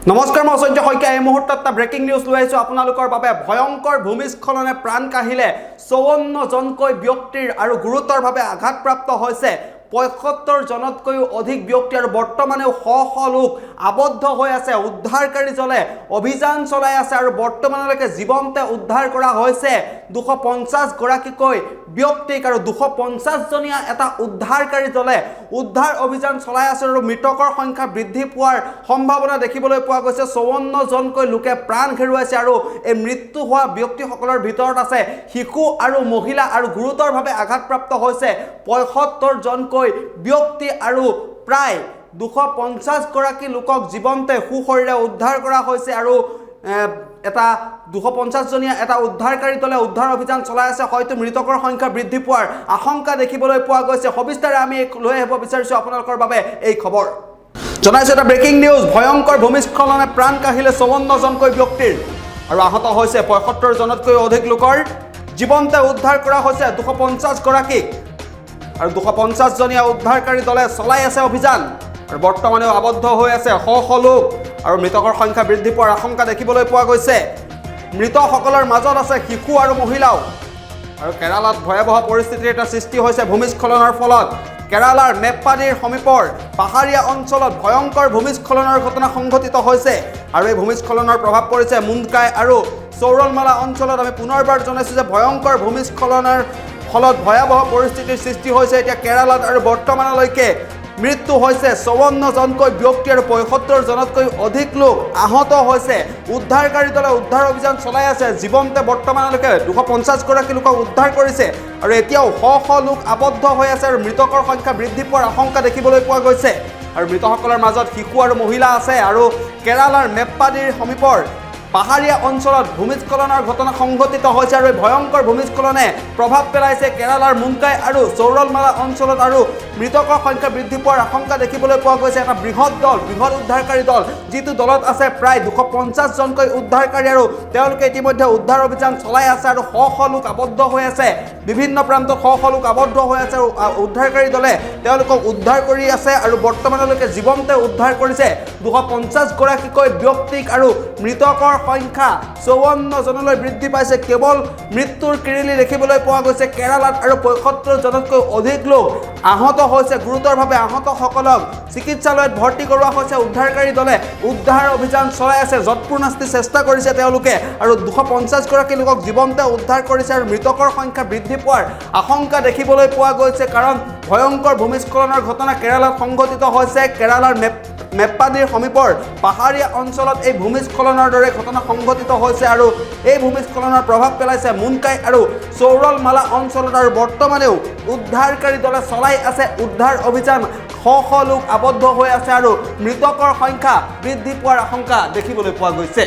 নমস্কাৰ মই সঞ্জয় শইকীয়া এই মুহূৰ্তত এটা ব্ৰেকিং নিউজ লৈ আহিছোঁ আপোনালোকৰ বাবে ভয়ংকৰ ভূমিস্খলনে প্ৰাণ কাঢ়িলে ৫৪ জনকৈ ব্যক্তিৰ আৰু গুৰুতৰভাৱে আঘাতপ্ৰাপ্ত হৈছে ৭৫ জনতকৈও অধিক ব্যক্তি আৰু বৰ্তমানেও শ শ লোক আবদ্ধ হৈ আছে উদ্ধাৰকাৰী দলে অভিযান চলাই আছে আৰু বৰ্তমানলৈকে জীৱন্তে উদ্ধাৰ কৰা হৈছে ২৫০ গৰাকীকৈ ব্যক্তিক আৰু ২৫০ জনীয়া এটা উদ্ধাৰকাৰী দলে উদ্ধাৰ অভিযান চলাই আছে আৰু মৃতকৰ সংখ্যা বৃদ্ধি পোৱাৰ সম্ভাৱনা দেখিবলৈ পোৱা গৈছে ৫৪ জনকৈ লোকে প্ৰাণ হেৰুৱাইছে আৰু এই মৃত্যু হোৱা ব্যক্তিসকলৰ ভিতৰত আছে শিশু আৰু মহিলা আৰু গুৰুতৰভাৱে আঘাতপ্ৰাপ্ত হৈছে ৭৫ জনকৈ ব্যক্তি আৰু প্ৰায় ২৫০ গৰাকী লোকক জীৱন্তে সুশৰীৰে উদ্ধাৰ কৰা হৈছে আৰু এটা ২৫০ জনীয়া এটা উদ্ধাৰকাৰী দলে উদ্ধাৰ অভিযান চলাই আছে হয়তো মৃতকৰ সংখ্যা বৃদ্ধি পোৱাৰ আশংকা দেখিবলৈ পোৱা গৈছে সবিস্তাৰে আমি লৈ আহিব বিচাৰিছোঁ আপোনালোকৰ বাবে এই খবৰ জনাইছোঁ এটা ব্ৰেকিং নিউজ ভয়ংকৰ ভূমিস্খলনে প্ৰাণ কাঢ়িলে ৫৪ জনকৈ ব্যক্তিৰ আৰু আহত হৈছে ৭৫ জনতকৈ অধিক লোকৰ জীৱন্তে উদ্ধাৰ কৰা হৈছে ২৫০ গৰাকীক আৰু ২৫০ জনীয়া উদ্ধাৰকাৰী দলে চলাই আছে অভিযান আৰু বৰ্তমানেও আবদ্ধ হৈ আছে শ শ লোক আৰু মৃতকৰ সংখ্যা বৃদ্ধি পোৱাৰ আশংকা দেখিবলৈ পোৱা গৈছে মৃতসকলৰ মাজত আছে শিশু আৰু মহিলাও আৰু কেৰালাত ভয়াৱহ পৰিস্থিতিৰ এটা সৃষ্টি হৈছে ভূমিস্খলনৰ ফলত কেৰালাৰ মেপ্পাদিৰ সমীপৰ পাহাৰীয়া অঞ্চলত ভয়ংকৰ ভূমিস্খলনৰ ঘটনা সংঘটিত হৈছে আৰু এই ভূমিস্খলনৰ প্ৰভাৱ পৰিছে মুণ্ডকাই আৰু চৌৰলমালা অঞ্চলত আমি পুনৰবাৰ জনাইছোঁ যে ভয়ংকৰ ভূমিস্খলনৰ ফলত ভয়াৱহ পৰিস্থিতিৰ সৃষ্টি হৈছে এতিয়া কেৰালাত আৰু বৰ্তমানলৈকে মৃত্যু হৈছে ৫৪ জনকৈ ব্যক্তি আৰু ৭৫ জনতকৈ অধিক লোক আহত হৈছে উদ্ধাৰকাৰী দলে উদ্ধাৰ অভিযান চলাই আছে জীৱন্তে বৰ্তমানলৈকে ২৫০ গৰাকী লোকক উদ্ধাৰ কৰিছে আৰু এতিয়াও শ শ লোক আবদ্ধ হৈ আছে আৰু মৃতকৰ সংখ্যা বৃদ্ধি পোৱাৰ আশংকা দেখিবলৈ পোৱা গৈছে আৰু মৃতসকলৰ মাজত শিশু আৰু মহিলা আছে আৰু কেৰালাৰ মেপ্পাদিৰ সমীপৰ পাহাৰীয়া অঞ্চলত ভূমিস্খলনৰ ঘটনা সংঘটিত হৈছে আৰু এই ভয়ংকৰ ভূমিস্খলনে প্ৰভাৱ পেলাইছে কেৰালাৰ মুণ্ডকাই আৰু চৌৰলমালা অঞ্চলত আৰু মৃতকৰ সংখ্যা বৃদ্ধি পোৱাৰ আশংকা দেখিবলৈ পোৱা গৈছে এটা বৃহৎ উদ্ধাৰকাৰী দল যিটো দলত আছে প্ৰায় ২৫০ জনকৈ উদ্ধাৰকাৰী আৰু তেওঁলোকে ইতিমধ্যে উদ্ধাৰ অভিযান চলাই আছে আৰু শ শ লোক আবদ্ধ হৈ আছে বিভিন্ন প্ৰান্তত শ শ লোক আবদ্ধ হৈ আছে আৰু উদ্ধাৰকাৰী দলে তেওঁলোকক উদ্ধাৰ কৰি আছে আৰু বৰ্তমানলৈকে জীৱন্তে উদ্ধাৰ কৰিছে ২৫০ গৰাকীকৈ ব্যক্তিক আৰু মৃতকৰ সংখ্যা ৫৪ জনলৈ বৃদ্ধি পাইছে কেৱল মৃত্যুৰ কিৰিলি দেখিবলৈ পোৱা গৈছে কেৰালাত আৰু ৭৫ জনতকৈ অধিক লোক আহত হৈছে গুৰুতৰভাৱে আহতসকলক চিকিৎসালয়ত ভৰ্তি কৰোৱা হৈছে উদ্ধাৰকাৰী দলে উদ্ধাৰ অভিযান চলাই আছে যৎপূৰ্ণাস্তি চেষ্টা কৰিছে তেওঁলোকে আৰু ২৫০ গৰাকী লোকক জীৱন্তে উদ্ধাৰ কৰিছে আৰু মৃতকৰ সংখ্যা বৃদ্ধি পোৱাৰ আশংকা দেখিবলৈ পোৱা গৈছে কাৰণ ভয়ংকৰ ভূমিস্খলনৰ ঘটনা কেৰালাত সংঘটিত হৈছে কেৰালাৰ মেপ্পাদিৰ সমীপৰ পাহাৰীয়া অঞ্চলত এই ভূমিস্খলনৰ দৰে ঘটনা সংঘটিত হৈছে আৰু এই ভূমিস্খলনৰ প্ৰভাৱ পেলাইছে মুণ্ডকাই আৰু চৌৰলমালা অঞ্চলত আৰু বৰ্তমানেও উদ্ধাৰকাৰী দলে চলাই আছে উদ্ধাৰ অভিযান শ শ লোক আবদ্ধ হৈ আছে আৰু মৃতকৰ সংখ্যা বৃদ্ধি পোৱাৰ আশংকা দেখিবলৈ পোৱা গৈছে